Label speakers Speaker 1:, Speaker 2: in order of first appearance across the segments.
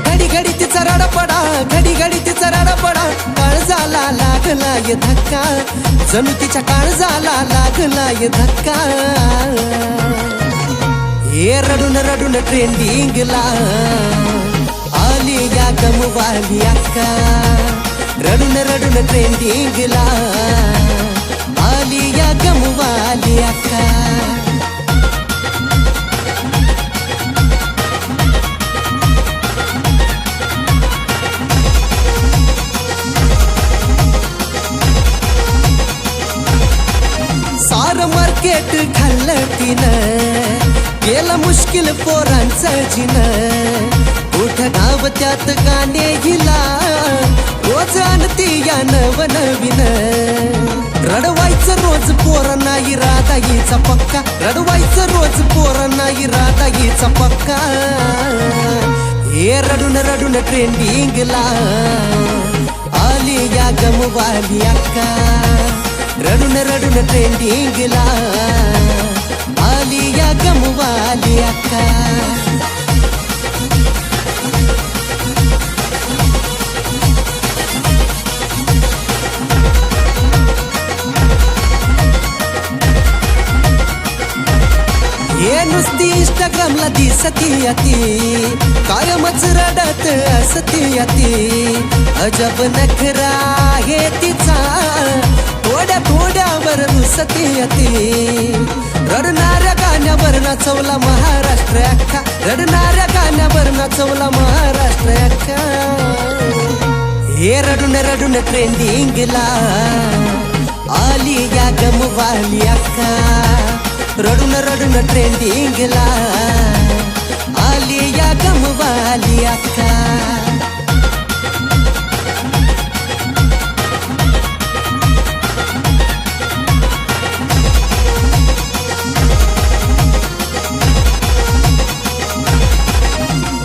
Speaker 1: घडी घडी तिचा रडपडा, घडी घडी तिचा रडपडा, काळजाला लागला ये धक्का, जणू तिच्या काळजाला लागला ये धक्का. हे रडून रडून ट्रेंडिंगला आली या गमवाली अक्का, रडून रडून ट्रेंडिंगला आली या गमवाली अक्का. सार मार्केट खाल्लं तिनं, केलं मुश्किल पोरांचं जिनं, कुठं गाव त्यात गाणे हिला, रोज आणती या नवनवीन. रडवायचं रोज पोरांना इरादा हिचा पक्का, रडवायचं रोज पोरांना इरादा हिचा पक्का. हे रडून रडून ट्रेंडिंगला आली या गमवाली अक्का, रडून रडून ट्रेंडिंगला आली या गमवाली अक्का. हे नुसती इंस्टाग्रामला दिसती अती, कायमच रडत असती अती, अजब नखरा हे तिचा, थोड्या थोड्यावर रुसती अती. रडणाऱ्या गाण्यावर नाचवला महाराष्ट्र अख्खा, रडणाऱ्या गाण्यावर नाचवला महाराष्ट्र अख्खा. हे रडून रडून ट्रेंडिंगला आली या गमवाली अक्का, रडून रडून ट्रेंडिंगला आली या गमवाली अक्का.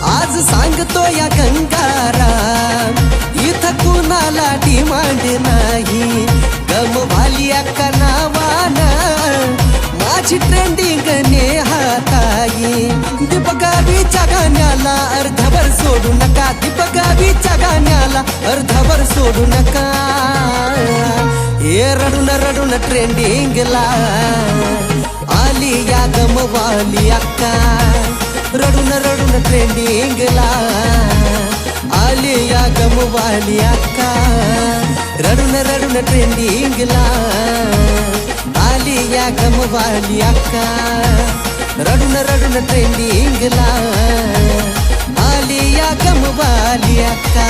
Speaker 1: आज सांगतो या गंगाराम, इथं कुणाला डिमांड नाही, गमवाली अक्का नावानं माझी ट्रेंडिंग नेहाताई. दीपकावीच्या गाण्याला अर्धभर सोडू नका, दीपकावीच्या गाण्याला अर्धभर सोडू नका. हे रडून रडून ट्रेंडिंगला आली या गमवाली अक्का, रडून रडून ट्रेंडिंगला आली या गमवाली अक्का, रडून रडून ट्रेंडिंगला आली या गमवाली अक्का, रडून रडून ट्रेंडिंगला आली या गमवाली अक्का.